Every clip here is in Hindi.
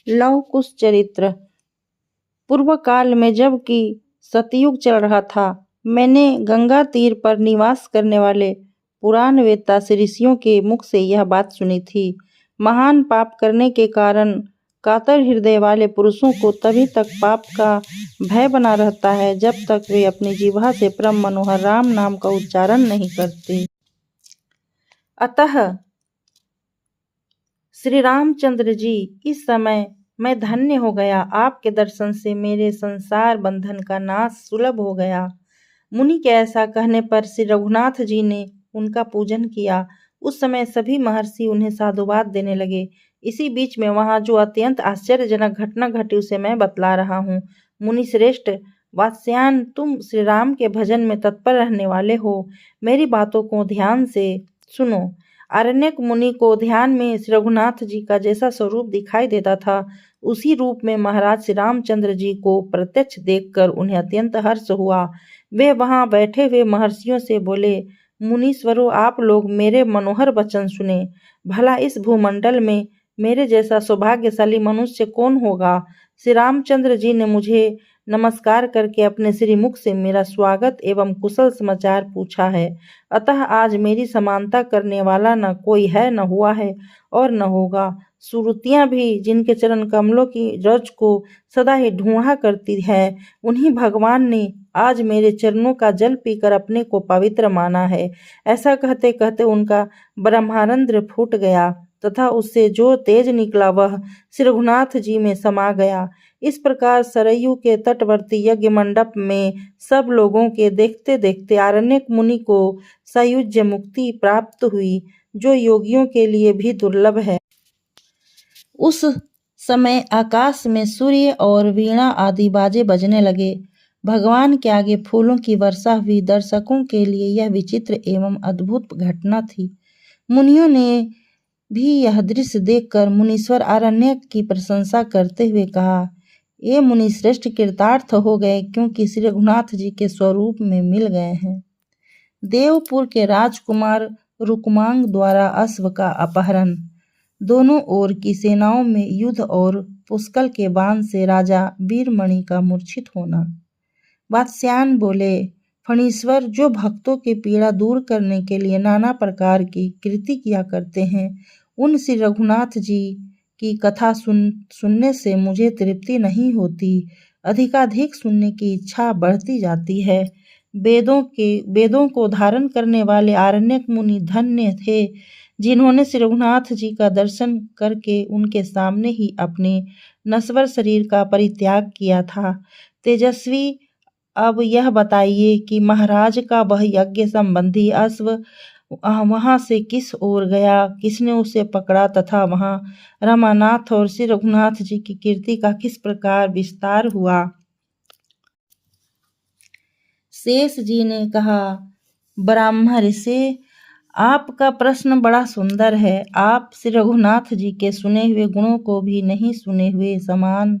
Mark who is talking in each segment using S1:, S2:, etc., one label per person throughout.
S1: लौह कुश चरित्र। पूर्व काल में जबकि सतयुग चल रहा था, मैंने गंगा तीर पर निवास करने वाले पुराण वेत्ता ऋषियों के मुख से यह बात सुनी थी। महान पाप करने के कारण कातर हृदय वाले पुरुषों को तभी तक पाप का भय बना रहता है जब तक वे अपनी जिह्वा से परम मनोहर राम नाम का उच्चारण नहीं करते। अतः श्री रामचंद्र जी, इस समय मैं धन्य हो गया। आपके दर्शन से मेरे संसार बंधन का नाश सुलभ हो गया। मुनि के ऐसा कहने पर श्री रघुनाथ जी ने उनका पूजन किया। उस समय सभी महर्षि उन्हें साधुवाद देने लगे। इसी बीच में वहां जो अत्यंत आश्चर्यजनक घटना घटी उसे मैं बतला रहा हूँ। मुनि श्रेष्ठ वात्स्यायन, तुम श्री राम के भजन में तत्पर रहने वाले हो, मेरी बातों को ध्यान से सुनो। आरण्यक मुनि को ध्यान में श्री रघुनाथ जी का जैसा स्वरूप दिखाई देता था, उसी रूप में महाराज श्री रामचंद्र जी को प्रत्यक्ष देखकर उन्हें अत्यंत हर्ष हुआ। वे वहां बैठे हुए महर्षियों से बोले, मुनीश्वरों, आप लोग मेरे मनोहर वचन सुने। भला इस भूमंडल में मेरे जैसा सौभाग्यशाली मनुष्य कौन होगा। श्री रामचंद्र जी ने मुझे नमस्कार करके अपने श्री मुख से मेरा स्वागत एवं कुशल समाचार पूछा है। अतः आज मेरी समानता करने वाला न कोई है, न हुआ है और न होगा। सुरतियां भी जिनके चरण कमलों की रज को सदा ही ढूंढा करती है, उन्हीं भगवान ने आज मेरे चरणों का जल पीकर अपने को पवित्र माना है। ऐसा कहते कहते उनका ब्रह्मानंद फूट गया तथा उससे जो तेज निकला वह श्री रघुनाथ जी में समा गया। इस प्रकार सरयू के तटवर्ती यज्ञ मंडप में सब लोगों के देखते देखते आरण्यक मुनि को सायुज्य मुक्ति प्राप्त हुई, जो योगियों के लिए भी दुर्लभ है। उस समय आकाश में सूर्य और वीणा आदि बाजे बजने लगे। भगवान के आगे फूलों की वर्षा हुई। दर्शकों के लिए यह विचित्र एवं अद्भुत घटना थी। मुनियों ने भी यह दृश्य देखकर मुनीश्वर आरण्यक की प्रशंसा करते हुए कहा, ये मुनि श्रेष्ठ कृतार्थ हो गए, क्योंकि श्री रघुनाथ जी के स्वरूप में मिल गए हैं। देवपुर के राजकुमार रुक्मांग द्वारा अश्व का अपहरण। दोनों ओर की सेनाओं में युद्ध और पुष्कल के बाण से राजा वीरमणि का मूर्छित होना। वात्स्यायन बोले, फणीश्वर, जो भक्तों की पीड़ा दूर करने के लिए नाना प्रकार की कृति किया करते हैं, उन श्री रघुनाथ जी की कथा सुनने से मुझे तृप्ति नहीं होती, अधिकाधिक सुनने की इच्छा बढ़ती जाती है। वेदों को धारण करने वाले आरण्यक मुनि धन्य थे, जिन्होंने श्री रघुनाथ जी का दर्शन करके उनके सामने ही अपने नश्वर शरीर का परित्याग किया था। तेजस्वी, अब यह बताइए कि महाराज का वह यज्ञ संबंधी अश्व वहां से किस ओर गया, किसने उसे पकड़ा तथा वहां रमानाथ और श्री रघुनाथ जी की कीर्ति का किस प्रकार विस्तार हुआ। शेष जी ने कहा, ब्राह्मण ऋषि, आपका प्रश्न बड़ा सुंदर है। आप श्री रघुनाथ जी के सुने हुए गुणों को भी नहीं सुने हुए समान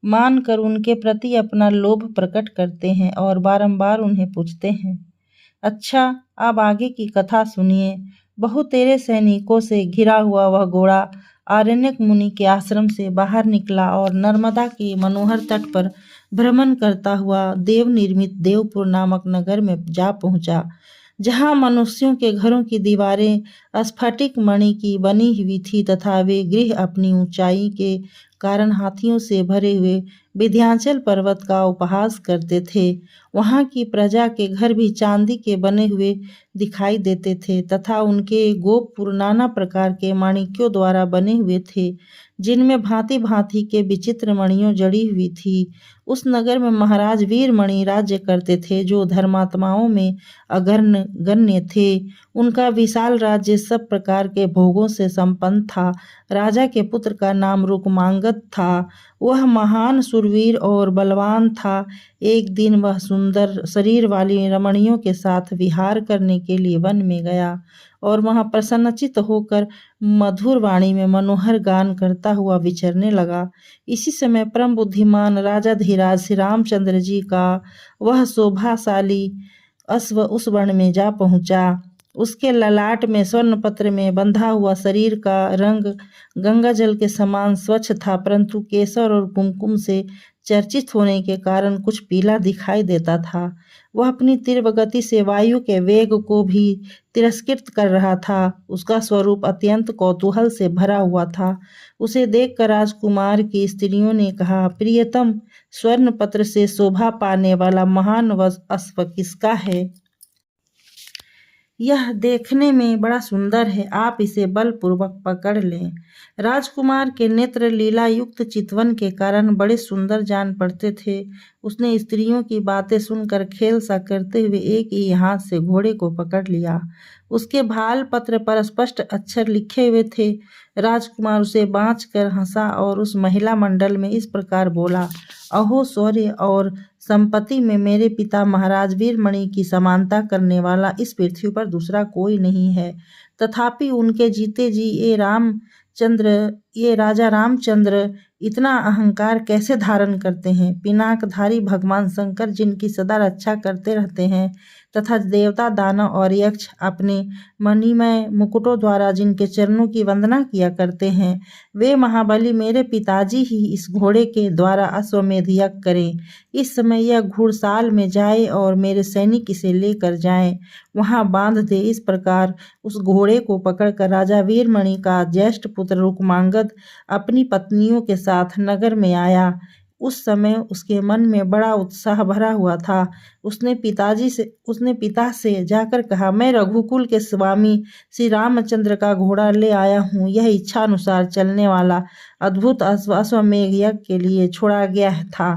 S1: मानकर उनके प्रति अपना लोभ प्रकट करते हैं और बारंबार उन्हें पूछते हैं। अच्छा, अब आगे की कथा सुनिए। बहुतेरे सैनिकों से घिरा हुआ वह घोड़ा आरण्यक मुनि के आश्रम से बाहर निकला और नर्मदा के मनोहर तट पर भ्रमण करता हुआ देव निर्मित देवपुर नामक नगर में जा पहुंचा, जहां मनुष्यों के घरों की दीवारें स्फटिक मणि की बनी हुई थी तथा वे गृह अपनी ऊंचाई के कारण हाथियों से भरे हुए विंध्याचल पर्वत का उपहास करते थे। वहां की प्रजा के घर भी चांदी के बने हुए दिखाई देते थे तथा उनके गोपुर नाना प्रकार के माणिक्यों द्वारा बने हुए थे, जिनमें भांति भांति के विचित्र मणियों जड़ी हुई थी। उस नगर में महाराज वीरमणि राज्य करते थे, जो धर्मात्माओं में अग्रगण्य थे। उनका विशाल राज्य सब प्रकार के भोगों से संपन्न था। राजा के पुत्र का नाम रुक्मांगद था। वह महान शूरवीर और बलवान था। एक दिन वह सुंदर शरीर वाली रमणियों के साथ विहार करने के लिए वन में गया और वहां प्रसन्नचित्त होकर मधुर वाणी में मनोहर गान करता हुआ विचरने लगा। इसी समय परम बुद्धिमान राजा धीराज श्री रामचंद्र जी का वह शोभाशाली अश्व उस वन में जा पहुंचा। उसके ललाट में स्वर्ण पत्र में बंधा हुआ शरीर का रंग गंगा जल के समान स्वच्छ था, परंतु केसर और कुमकुम से चर्चित होने के कारण कुछ पीला दिखाई देता था। वह अपनी तीव्र गति से वायु के वेग को भी तिरस्कृत कर रहा था। उसका स्वरूप अत्यंत कौतूहल से भरा हुआ था। उसे देखकर राजकुमार की स्त्रियों ने कहा, प्रियतम, स्वर्ण पत्र से शोभा पाने वाला महान अश्व किसका है? यह देखने में बड़ा सुंदर है, आप इसे बलपूर्वक पकड़ लें। राजकुमार के नेत्र लीला युक्त चितवन के कारण बड़े सुंदर जान पड़ते थे। उसने स्त्रियों की बातें सुनकर खेल सा करते हुए एक ही हाथ से घोड़े को पकड़ लिया। उसके भाल पत्र पर स्पष्ट अक्षर लिखे हुए थे। राजकुमार उसे बाँच कर हंसा और उस महिला मंडल में इस प्रकार बोला, अहो, शौर्य और संपत्ति में मेरे पिता महाराज वीरमणि की समानता करने वाला इस पृथ्वी पर दूसरा कोई नहीं है। तथापि उनके जीते जी ये राजा रामचंद्र इतना अहंकार कैसे धारण करते हैं? पिनाकधारी भगवान शंकर जिनकी सदा रक्षा करते रहते हैं तथा देवता, दानव और यक्ष अपने मणिमय मुकुटों द्वारा जिनके चरणों की वंदना किया करते हैं, वे महाबली मेरे पिताजी ही इस घोड़े के द्वारा अश्वमेध यज्ञ करें। इस समय यह घुड़साल में जाए और मेरे सैनिक इसे लेकर जाएं, वहां बांध दे। इस प्रकार उस घोड़े को पकड़कर राजा वीरमणि का ज्येष्ठ पुत्र रुक्मांगद अपनी पत्नियों के साथ नगर में आया। उस समय उसके मन में बड़ा उत्साह भरा हुआ था। उसने पिता से जाकर कहा, मैं रघुकुल के स्वामी श्री रामचंद्र का घोड़ा ले आया हूँ। यह इच्छा अनुसार चलने वाला अद्भुत अश्वमेध यज्ञ के लिए छोड़ा गया था।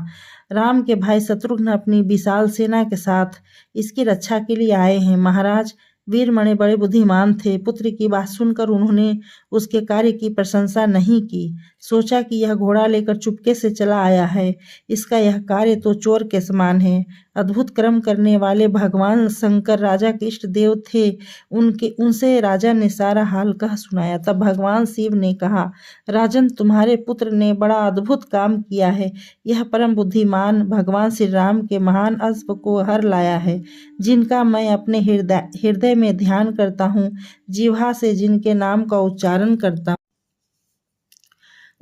S1: राम के भाई शत्रुघ्न अपनी विशाल सेना के साथ इसकी रक्षा के लिए आए हैं। महाराज, वीरमणि बड़े बुद्धिमान थे। पुत्र की बात सुनकर उन्होंने उसके कार्य की प्रशंसा नहीं की। सोचा कि यह घोड़ा लेकर चुपके से चला आया है, इसका यह कार्य तो चोर के समान है। अद्भुत कर्म करने वाले भगवान शंकर राजा के इष्ट देव थे। उनसे राजा ने सारा हाल कह सुनाया। तब भगवान शिव ने कहा, राजन, तुम्हारे पुत्र ने बड़ा अद्भुत काम किया है। यह परम बुद्धिमान भगवान श्री राम के महान अश्व को हर लाया है, जिनका मैं अपने हृदय में ध्यान करता हूँ, जिह्वा से जिनके नाम का उच्चारण करता हूँ।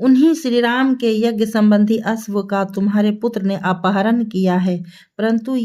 S1: उन्हीं श्री राम के यज्ञ संबंधी अश्व का तुम्हारे पुत्र ने अपहरण किया है। परंतु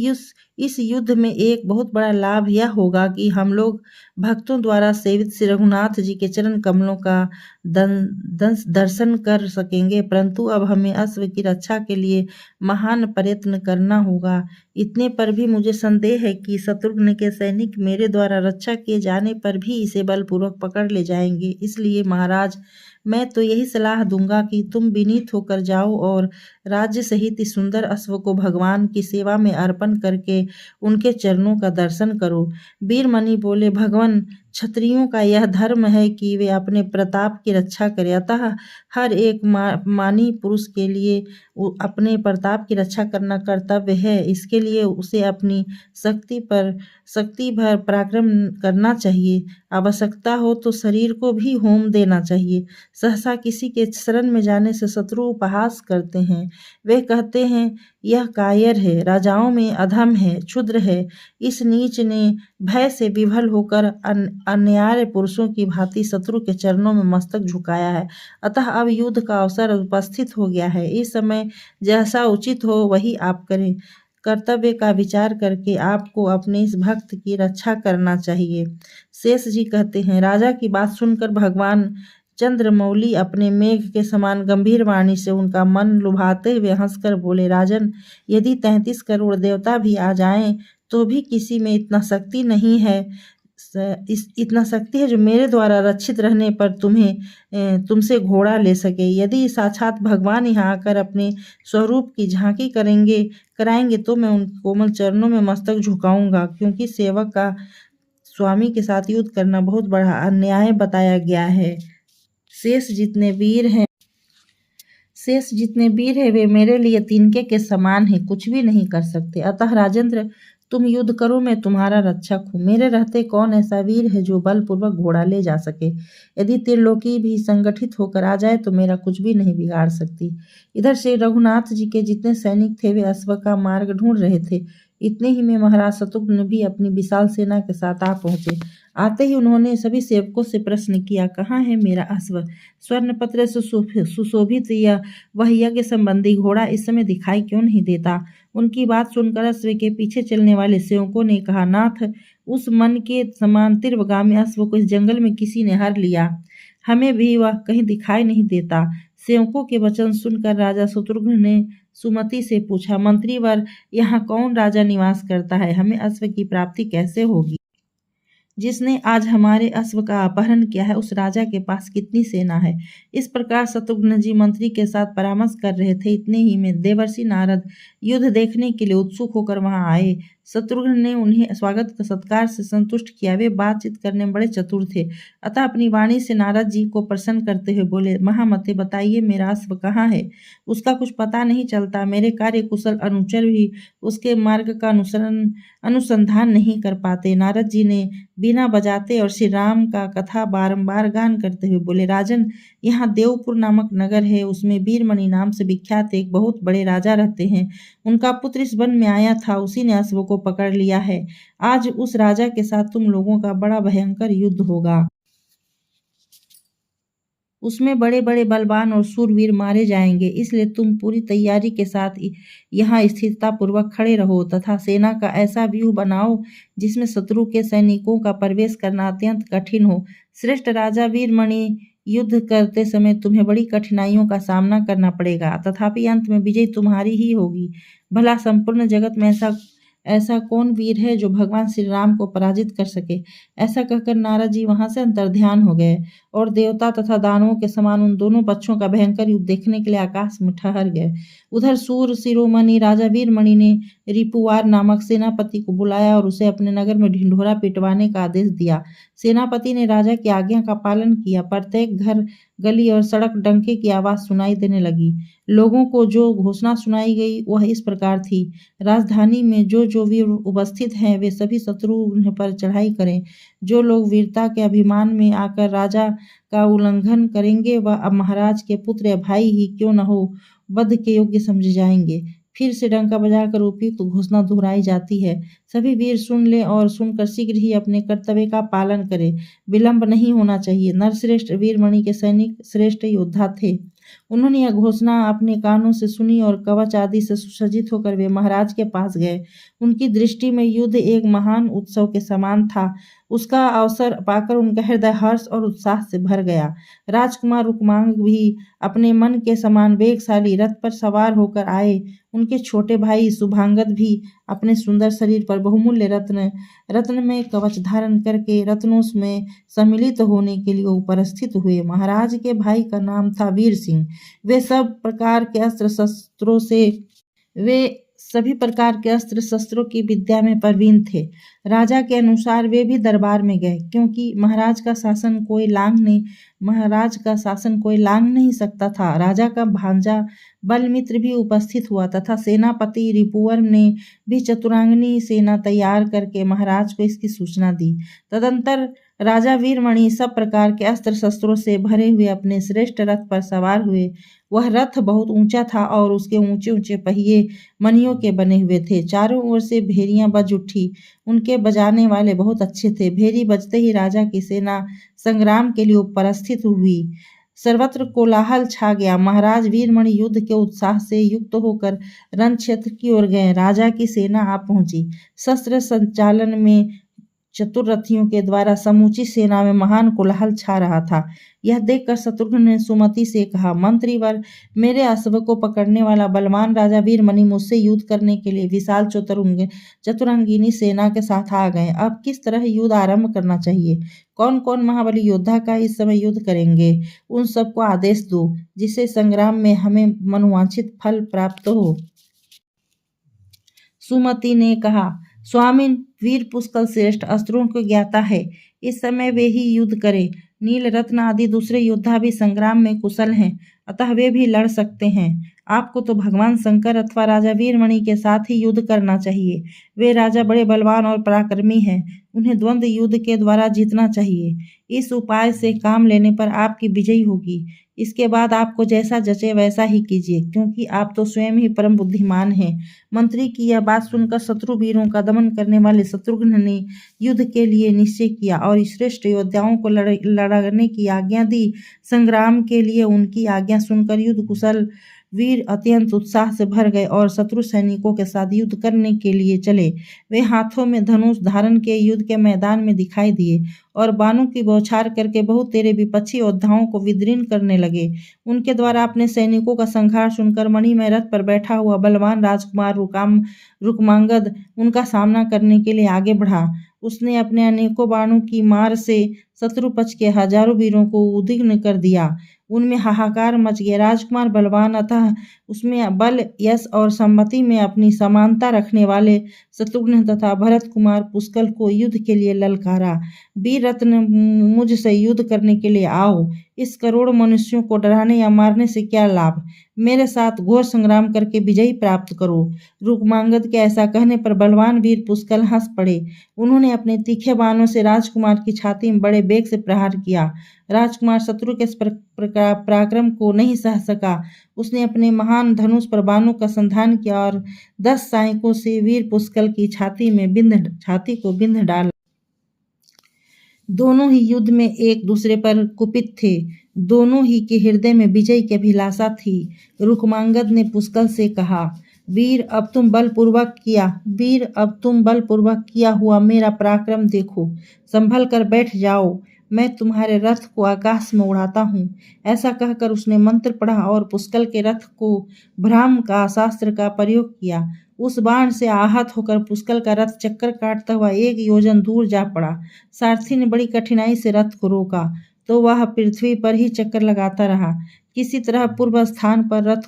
S1: इस युद्ध में एक बहुत बड़ा लाभ यह होगा कि हम लोग भक्तों द्वारा सेवित श्री रघुनाथ जी के चरण कमलों का दर्शन कर सकेंगे। परंतु अब हमें अश्व की रक्षा के लिए महान प्रयत्न करना होगा। इतने पर भी मुझे संदेह है कि शत्रुघ्न के सैनिक मेरे द्वारा रक्षा किए जाने पर भी इसे बलपूर्वक पकड़ ले जाएंगे। इसलिए महाराज, मैं तो यही सलाह दूंगा कि तुम विनीत होकर जाओ और राज्य सहित इस सुंदर अश्व को भगवान की सेवा में अर्पण करके उनके चरणों का दर्शन करो। वीरमणि बोले, भगवान, क्षत्रियों का यह धर्म है कि वे अपने प्रताप की रक्षा करें। अतः हर एक मानी पुरुष के लिए अपने प्रताप की रक्षा करना कर्तव्य है। इसके लिए उसे अपनी शक्ति भर पराक्रम करना चाहिए। आवश्यकता हो तो शरीर को भी होम देना चाहिए। सहसा किसी के शरण में जाने से शत्रु उपहास करते हैं। वे कहते हैं, यह कायर है, राजाओं में अधम है, क्षुद्र है। इस नीच ने भय से विभल होकर अन्याय पुरुषों की भांति शत्रु के चरणों में मस्तक झुकाया है। अतः अब युद्ध का अवसर उपस्थित हो गया है। इस समय जैसा उचित हो वही आप करें। कर्तव्य का विचार करके आपको अपने इस भक्त की रक्षा करना चाहिए। शेष जी कहते हैं, राजा की बात सुनकर भगवान चंद्रमौली अपने मेघ के समान गंभीर वाणी से उनका मन लुभाते हुए हंसकर बोले, राजन, यदि 33 करोड़ देवता भी आ जाएं तो भी किसी में इतना शक्ति नहीं है जो मेरे द्वारा रक्षित रहने पर तुमसे घोड़ा ले सके। यदि साक्षात भगवान यहाँ आकर अपने स्वरूप की झांकी कराएंगे तो मैं उन कोमल चरणों में मस्तक झुकाऊंगा, क्योंकि सेवक का स्वामी के साथ युद्ध करना बहुत बड़ा अन्याय बताया गया है। शेष जितने वीर हैं वे मेरे लिए तिनके के समान हैं, कुछ भी नहीं कर सकते। अतः राजेंद्र, तुम युद्ध करो, मैं तुम्हारा रक्षक हूँ। मेरे रहते कौन ऐसा वीर है जो बलपूर्वक घोड़ा ले जा सके? यदि त्रिलोकी भी संगठित होकर आ जाए तो मेरा कुछ भी नहीं बिगाड़ सकती। इधर से रघुनाथ जी के जितने सैनिक थे वे अश्व का मार्ग ढूंढ रहे थे। इतने ही में महाराज शत्रुघ्न भी अपनी विशाल सेना के साथ आ पहुंचे। आते ही उन्होंने सभी सेवकों से प्रश्न किया, कहाँ है मेरा अश्व? स्वर्णपत्र से सुशोभित वह यज्ञ संबंधी घोड़ा इस समय दिखाई क्यों नहीं देता? उनकी बात सुनकर अश्व के पीछे चलने वाले सेवकों ने कहा, नाथ, उस मन के समान तीव्रगामी अश्व को इस जंगल में किसी ने हर लिया, हमें भी वह कहीं दिखाई नहीं देता। सेवकों के वचन सुनकर राजा शत्रुघ्न ने सुमति से पूछा, मंत्रीवर, यहाँ कौन राजा निवास करता है? हमें अश्व की प्राप्ति कैसे होगी? जिसने आज हमारे अश्व का अपहरण किया है उस राजा के पास कितनी सेना है? इस प्रकार शत्रुघ्न जी मंत्री के साथ परामर्श कर रहे थे। इतने ही में देवर्षि नारद युद्ध देखने के लिए उत्सुक होकर वहां आए। शत्रुघ्न ने उन्हें स्वागत सत्कार से संतुष्ट किया। वे बातचीत करने में बड़े चतुर थे, अतः अपनी वाणी से नारद जी को प्रसन्न करते हुए बोले, महामते, बताइए मेरा अश्व कहाँ है? उसका कुछ पता नहीं चलता। मेरे कार्य कुशल अनुचर भी उसके मार्ग का अनुसंधान नहीं कर पाते। नारद जी ने बीना बजाते और श्री राम का कथा बारंबार गान करते हुए बोले, राजन, यहाँ देवपुर नामक नगर है, उसमें वीरमणि नाम से विख्यात एक बहुत बड़े राजा रहते हैं। उनका पुत्र इस वन में आया था, उसी ने अश्व को पकड़ लिया है। आज उस राजा के साथ तुम लोगों का बड़ा भयंकर युद्ध होगा। उसमें बड़े बड़े बलवान और सूरवीर मारे जाएंगे, इसलिए तुम पूरी तैयारी के साथ यहाँ स्थिरतापूर्वक खड़े रहो तथा सेना का ऐसा व्यूह बनाओ जिसमें शत्रु के सैनिकों का प्रवेश करना अत्यंत कठिन हो। श्रेष्ठ राजा वीरमणि, युद्ध करते समय तुम्हें बड़ी कठिनाइयों का सामना करना पड़ेगा, तथापि अंत में विजय तुम्हारी ही होगी। भला संपूर्ण जगत में ऐसा कौन वीर है जो भगवान श्री राम को पराजित कर सके? ऐसा कहकर नारद जी वहां से अंतर्ध्यान हो गए और देवता तथा दानवों के समान उन दोनों पक्षों का भयंकर युद्ध देखने के लिए आकाश में ठहर गए। उधर सूर शिरोमणि राजा वीरमणि ने रिपुवार नामक सेनापति को बुलाया और उसे अपने नगर में ढिंढोरा पिटवाने का आदेश दिया। सेनापति ने राजा की आज्ञा का पालन किया। प्रत्येक घर, गली और सड़क डंके की आवाज सुनाई देने लगी। लोगों को जो घोषणा सुनाई गई वह इस प्रकार थी, राजधानी में जो वीर उपस्थित हैं वे सभी शत्रु पर चढ़ाई करें। जो लोग वीरता के अभिमान में आकर राजा का उल्लंघन करेंगे वह अब महाराज के पुत्र या भाई ही क्यों न हो, वध के योग्य समझे जाएंगे। फिर से डंका बजाकर उपयुक्त घोषणा दोहराई जाती है। सभी वीर सुन ले और सुनकर शीघ्र ही अपने कर्तव्य का पालन करें। विलंब नहीं होना चाहिए। नरश्रेष्ठ वीरमणि के सैनिक श्रेष्ठ योद्धा थे। उन्होंने यह घोषणा अपने कानों से सुनी और कवच आदि से सुसज्जित होकर वे महाराज के पास गए। उनकी दृष्टि में युद्ध एक महान उत्सव के समान था। उसका अवसर पाकर उनका हृदय हर्ष और उत्साह से भर गया। राजकुमार रुक्मांग भी अपने मन के समान वेगशाली रथ पर सवार होकर आए। उनके छोटे भाई शुभांगद भी अपने सुंदर शरीर पर बहुमूल्य रत्न में कवच धारण करके रत्नों में सम्मिलित होने के लिए उपस्थित हुए। महाराज के भाई का नाम था वीर सिंह। वे सभी प्रकार के अस्त्र शस्त्रों की विद्या में प्रवीण थे। राजा के अनुसार वे भी दरबार में गए, क्योंकि महाराज का शासन कोई लांघ नहीं सकता था। राजा का भांजा बलमित्र भी उपस्थित हुआ तथा सेनापति रिपुवर ने भी चतुरांगनी सेना तैयार करके महाराज को इसकी सूचना दी। तदंतर राजा वीरमणि सब प्रकार के अस्त्र शस्त्रों से भरे हुए अपने श्रेष्ठ रथ पर सवार हुए। वह रथ बहुत ऊंचा था और उसके ऊंचे ऊंचे पहिए मणियों के बने हुए थे। चारों ओर से भेरियां बज उठी। उनके बजाने वाले बहुत अच्छे थे। भेरी बजते ही राजा की सेना संग्राम के लिए उपस्थित हुई। सर्वत्र कोलाहल छा गया। महाराज वीरमणि युद्ध के उत्साह से युक्त होकर रण क्षेत्र की ओर गए। राजा की सेना आ पहुंची। शस्त्र संचालन में चतुर रथियों के द्वारा समूची सेना में महान कोलाहल छा रहा था। यह देखकर शत्रुघ्न ने सुमति से कहा, मंत्रीवर, मेरे अश्व को पकड़ने वाला बलवान राजा वीरमणि मुझसे युद्ध करने के लिए विशाल चतुरंगिनी सेना के साथ आ गए। अब किस तरह युद्ध आरंभ करना चाहिए? कौन कौन महाबली योद्धा का इस समय युद्ध करेंगे? उन सबको आदेश दो, जिससे संग्राम में हमें मनोवांछित फल प्राप्त हो। सुमति ने कहा, स्वामिन, वीर पुष्कल श्रेष्ठ अस्त्रों को ज्ञाता है। इस समय वे ही युद्ध करे। नील रत्न आदि दूसरे योद्धा भी संग्राम में कुशल हैं, अतः वे भी लड़ सकते हैं। आपको तो भगवान शंकर अथवा राजा वीरमणि के साथ ही युद्ध करना चाहिए। वे राजा बड़े बलवान और पराक्रमी हैं। उन्हें द्वंद्व युद्ध के द्वारा जीतना चाहिए। इस उपाय से काम लेने पर आपकी विजयी होगी। इसके बाद आपको जैसा जचे वैसा ही कीजिए, क्योंकि आप तो स्वयं ही परम बुद्धिमान हैं। मंत्री की यह बात सुनकर शत्रु वीरों का दमन करने वाले शत्रुघ्न ने युद्ध के लिए निश्चय किया और श्रेष्ठ योद्धाओं को लड़ने की आज्ञा दी। संग्राम के लिए उनकी आज्ञा सुनकर युद्ध कुशल वीर अत्यंत उत्साह से भर गए और शत्रु सैनिकों के साथ युद्ध करने के लिए चले। वे हाथों में धनुष धारण के युद्ध के मैदान में दिखाई दिए और बाणों की बौछार करके बहुत तेरे विपक्षी योद्धाओं को विदीर्ण करने लगे। उनके द्वारा अपने सैनिकों का संहार सुनकर मणिमय रथ पर बैठा हुआ बलवान राजकुमार रुक्मांगद उनका सामना करने के लिए आगे बढ़ा। उसने अपने अनेकों बाणों की मार से शत्रु पक्ष के हजारों वीरों को उद्विग्न कर दिया। उनमें हाहाकार मच गया। राजकुमार बलवान, अतः उसमें बल, यश और सम्मति में अपनी समानता रखने वाले शत्रुघ्न तथा भरत कुमार पुष्कल को युद्ध के लिए ललकारा। वीर रत्न, मुझसे युद्ध करने के लिए आओ। इस करोड़ मनुष्यों को डराने या मारने से क्या लाभ? मेरे साथ घोर संग्राम करके विजय प्राप्त करो। रुक्मांगद के ऐसा कहने पर बलवान वीर पुष्कल हंस पड़े। उन्होंने अपने तीखे बाणों से राजकुमार की छाती में बड़े वेग से प्रहार किया। राजकुमार शत्रु के इस पराक्रम को नहीं सह सका। उसने अपने महान धनुष पर बाणों का संधान किया और 10 सहायकों से वीर पुष्कल की छाती को बिंध डाला। दोनों ही युद्ध में एक दूसरे पर कुपित थे। दोनों ही के हृदय में विजय की अभिलाषा थी। रुक्मांगद ने पुष्कल से कहा, वीर अब तुम बलपूर्वक किया हुआ मेरा पराक्रम देखो। संभल कर बैठ जाओ, मैं तुम्हारे रथ को आकाश में उड़ाता हूँ। ऐसा कहकर उसने मंत्र पढ़ा और पुष्कल के रथ को भ्राम का शास्त्र का प्रयोग किया। उस बाण से आहत होकर पुष्कल का रथ चक्कर काटता हुआ 1 योजन दूर जा पड़ा। सारथी ने बड़ी कठिनाई से रथ को रोका तो वह पृथ्वी पर ही चक्कर लगाता रहा। किसी तरह पूर्व स्थान पर रथ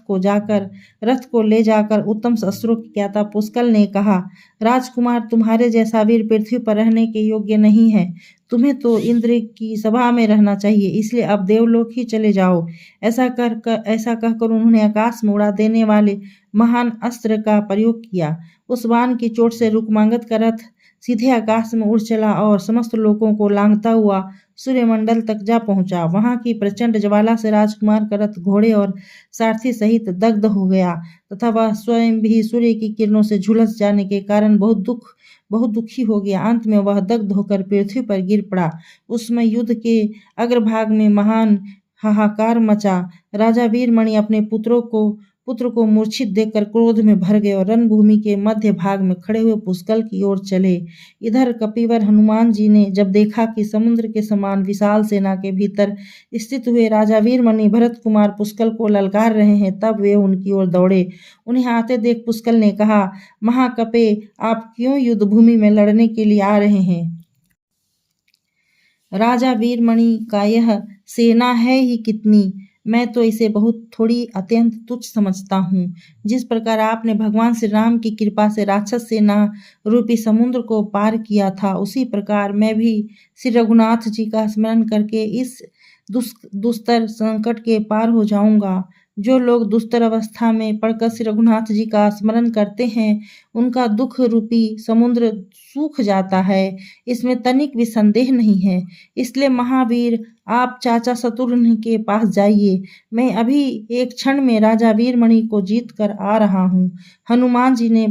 S1: को ले जाकर उत्तम शस्त्रों की ज्ञाता पुष्कल ने कहा, राजकुमार, तुम्हारे जैसा वीर पृथ्वी पर रहने के योग्य नहीं है। तुम्हें तो इंद्र की सभा में रहना चाहिए, इसलिए अब देवलोक ही चले जाओ। ऐसा कहकर उन्होंने आकाश में उड़ा देने वाले महान अस्त्र का प्रयोग किया। उस बाण की चोट से रुक्मांगद का रथ सीधे आकाश में उड़ चला और समस्त लोगों को लांघता हुआ सूर्यमंडल तक जा पहुंचा। वहां की प्रचंड ज्वाला से राजकुमार का रथ घोड़े और सारथी सहित दग्ध हो गया तथा वह स्वयं भी सूर्य की किरणों से झुलस जाने के कारण बहुत दुखी हो गया। अंत में वह दग्ध होकर पृथ्वी पर गिर पड़ा। उस समय युद्ध के अग्रभाग में महान हाहाकार मचा। राजा वीरमणि अपने पुत्र को मूर्छित देखकर क्रोध में भर गए और रणभूमि के मध्य भाग में खड़े हुए पुष्कल की ओर चले। इधर कपिवर हनुमान जी ने जब देखा कि समुद्र के समान विशाल सेना के भीतर स्थित हुए राजा वीरमणि भरत कुमार पुष्कल को ललकार रहे हैं, तब वे उनकी ओर दौड़े। उन्हें आते देख पुष्कल ने कहा, महाकपे, आप क्यों युद्ध भूमि में लड़ने के लिए आ रहे हैं? राजा वीरमणि का यह सेना है ही कितनी, मैं तो इसे बहुत थोड़ी अत्यंत तुच्छ समझता हूँ। जिस प्रकार आपने भगवान श्री राम की कृपा से राक्षस सेना रूपी समुद्र को पार किया था, उसी प्रकार मैं भी श्री रघुनाथ जी का स्मरण करके इस दुस्तर संकट के पार हो जाऊंगा। जो लोग दुस्तर अवस्था में पड़कर श्री रघुनाथ जी का स्मरण करते हैं, उनका दुख रूपी समुद्र सूख जाता है, इसमें तनिक भी संदेह नहीं है। इसलिए महावीर, आप चाचा शत्रुघ्न के पास जाइए। मैं अभी एक क्षण में राजा वीरमणि को जीत कर आ रहा हूँ। हनुमान जी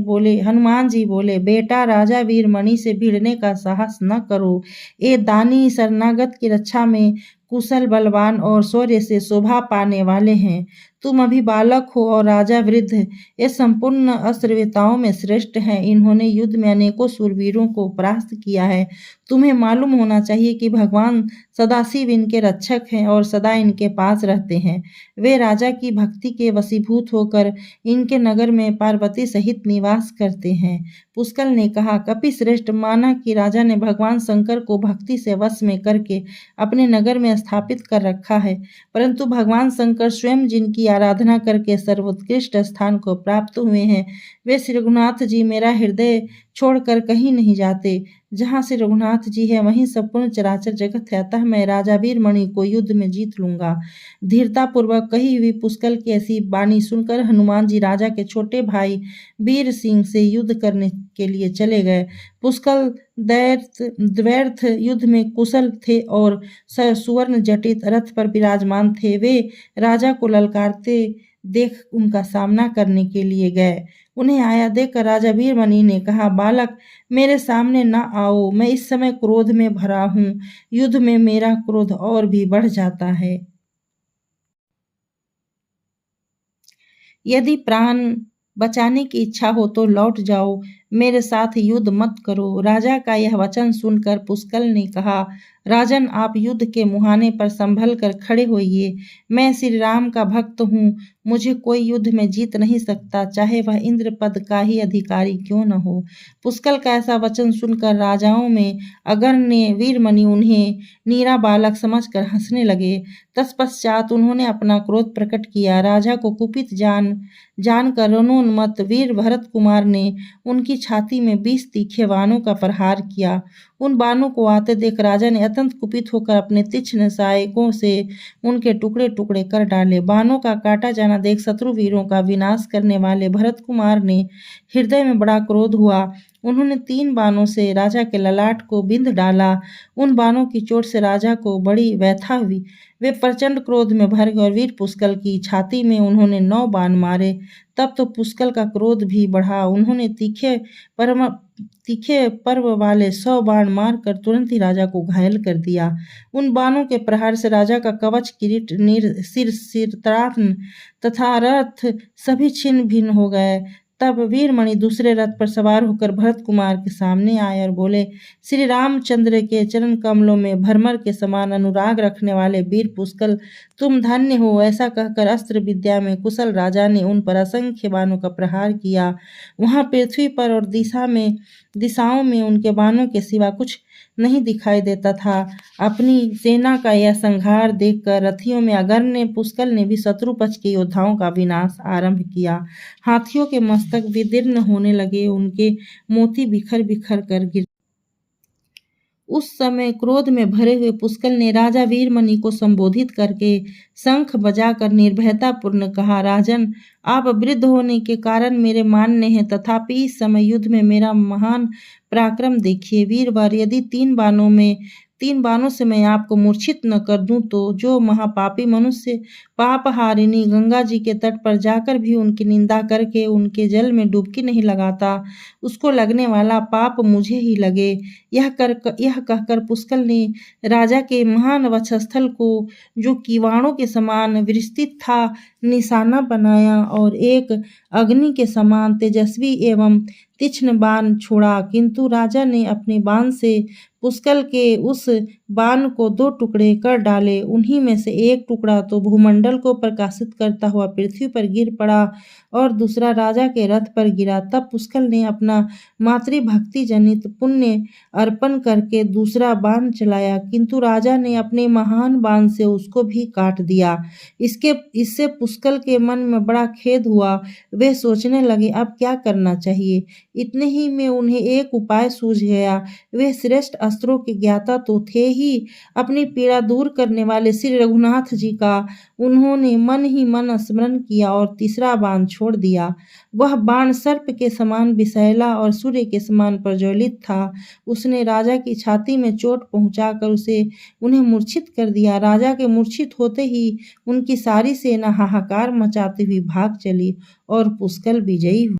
S1: बोले, बेटा, राजा वीरमणि से भिड़ने का साहस न करो। ये दानी शरणागत की रक्षा में कुशल, बलवान और शौर्य से शोभा पाने वाले हैं। तुम अभी बालक हो और राजा वृद्ध। ये संपूर्ण अस्त्रवेताओं में श्रेष्ठ हैं। इन्होंने युद्ध में अनेकों शूरवीरों को परास्त किया है। तुम्हें मालूम होना चाहिए कि भगवान सदाशिव इनके रक्षक हैं और सदा इनके पास रहते हैं। वे राजा की भक्ति के वशीभूत होकर इनके नगर में पार्वती सहित निवास करते हैं। पुष्कल ने कहा, कपि श्रेष्ठ, माना कि राजा ने भगवान शंकर को भक्ति से वश में करके अपने नगर में स्थापित कर रखा है, परंतु भगवान शंकर स्वयं जिनकी आराधना करके सर्वोत्कृष्ट स्थान को प्राप्त हुए हैं, वे श्री रघुनाथ जी मेरा हृदय छोड़कर कहीं नहीं जाते। जहाँ से रघुनाथ जी है वहीं संपूर्ण चराचर जगत है, अतः मैं राजा वीरमणि को युद्ध में जीत लूंगा। धीरतापूर्वक कही हुई पुष्कल की ऐसी वाणी सुनकर हनुमान जी राजा के छोटे भाई वीर सिंह से युद्ध करने के लिए चले गए। पुष्कल द्व्यर्थ युद्ध में कुशल थे और सुवर्ण जटित रथ पर विराजमान थे। वे राजा को ललकारते देख उनका सामना करने के लिए गए। उन्हें आया देखकर राजा वीरमणि ने कहा, बालक मेरे सामने न आओ, मैं इस समय क्रोध में भरा हूँ। युद्ध में मेरा क्रोध और भी बढ़ जाता है। यदि प्राण बचाने की इच्छा हो तो लौट जाओ, मेरे साथ युद्ध मत करो। राजा का यह वचन सुनकर पुष्कल ने कहा, राजन आप युद्ध के मुहाने पर संभल कर खड़े होइए। मैं श्री राम का भक्त हूँ, मुझे कोई युद्ध में जीत नहीं सकता, चाहे वह इंद्र पद का ही अधिकारी क्यों न हो। पुष्कल का ऐसा वचन सुनकर राजाओं में अग्रण्य वीरमणि उन्हें नीरा बालक समझकर हंसने लगे। तत्पश्चात उन्होंने अपना क्रोध प्रकट किया। राजा को कुपित जानकर रणोन्मत्त वीर भरत कुमार ने उनकी छाती में 20 तीखे बाणों का प्रहार किया। उन बाणों को आते देख राजा ने अत्यंत कुपित होकर अपने तीक्ष्ण सहायकों से उनके टुकड़े टुकड़े कर डाले। बाणों का काटा जाना देख शत्रु वीरों का विनाश करने वाले भरत कुमार ने हृदय में बड़ा क्रोध हुआ। उन्होंने 3 बाणों से राजा के ललाट को बिंध डाला। उन बाणों की चोट से राजा को बड़ी व्यथा हुई। वे प्रचंड क्रोध में भर गए और वीर पुष्कल की छाती में उन्होंने 9 बाण मारे। तब तो पुष्कल का क्रोध भी बढ़ा। उन्होंने तीखे पर्व वाले 100 बाण मारकर तुरंत ही राजा को घायल कर दिया। उन बाणों के प्रहार से राजा का कवच, किरीट, सिरत्राण तथा रथ सभी छिन्न भिन्न हो गए। तब वीरमणि दूसरे रथ पर सवार होकर भरत कुमार के सामने आए और बोले, श्री रामचंद्र के चरण कमलों में भरमर के समान अनुराग रखने वाले वीर पुष्कल, तुम धन्य हो। ऐसा कहकर अस्त्र विद्या में कुशल राजा ने उन पर असंख्य बाणों का प्रहार किया। वहां पृथ्वी पर और दिशाओं में उनके बाणों के सिवा कुछ नहीं दिखाई देता था। अपनी सेना का यह संहार देखकर रथियों में अग्रण्य पुष्कल ने भी शत्रु पक्ष के योद्धाओं का विनाश आरंभ किया। हाथियों के मस्तक विदीर्ण होने लगे, उनके मोती बिखर बिखर कर गिर। उस समय क्रोध में भरे हुए पुष्कल ने राजा वीरमणि को संबोधित करके शंख बजाकर निर्भयता पूर्ण कहा, राजन आप वृद्ध होने के कारण मेरे मान्य हैं, तथापि इस समय युद्ध में मेरा महान पराक्रम देखिए। वीरवर, यदि 3 बाणों से मैं आपको मूर्छित न कर दूं तो जो महापापी मनुष्य पापहारिणी गंगा जी के तट पर जाकर भी उनकी निंदा करके उनके जल में डुबकी नहीं लगाता, उसको लगने वाला पाप मुझे ही लगे। यह कहकर पुष्कल ने राजा के महान वक्षस्थल को, जो कीवाणों के समान विस्तृत था, निशाना बनाया और एक अग्नि के समान तेजस्वी एवं तीक्ष्ण बाण छोड़ा। किंतु राजा ने अपने बाण से पुष्कल के उस बाण को 2 टुकड़े कर डाले। उन्हीं में से एक टुकड़ा तो भूमंडल को प्रकाशित करता हुआ पृथ्वी पर गिर पड़ा और दूसरा राजा के रथ पर गिरा। तब पुष्कल ने अपना मातृभक्ति जनित पुण्य अर्पण करके दूसरा बाण चलाया, किंतु राजा ने अपने महान बाण से उसको भी काट दिया। इससे पुष्कल के मन में बड़ा खेद हुआ। वे सोचने लगे अब क्या करना चाहिए। इतने ही में उन्हें एक उपाय सूझ गया। वे श्रेष्ठ अस्त्रों के ज्ञाता तो थे ही, अपनी पीड़ा दूर करने वाले श्री रघुनाथ जी का उन्होंने मन ही मन स्मरण किया और तीसरा बाण छोड़ दिया। वह बाण सर्प के समान विषैला और सूर्य के समान प्रज्वलित था। उसने राजा की छाती में चोट पहुंचाकर उन्हें मूर्छित कर दिया। राजा के मूर्छित होते ही उनकी सारी सेना हाहाकार मचाती हुई भाग चली और पुष्कल विजयी हुआ।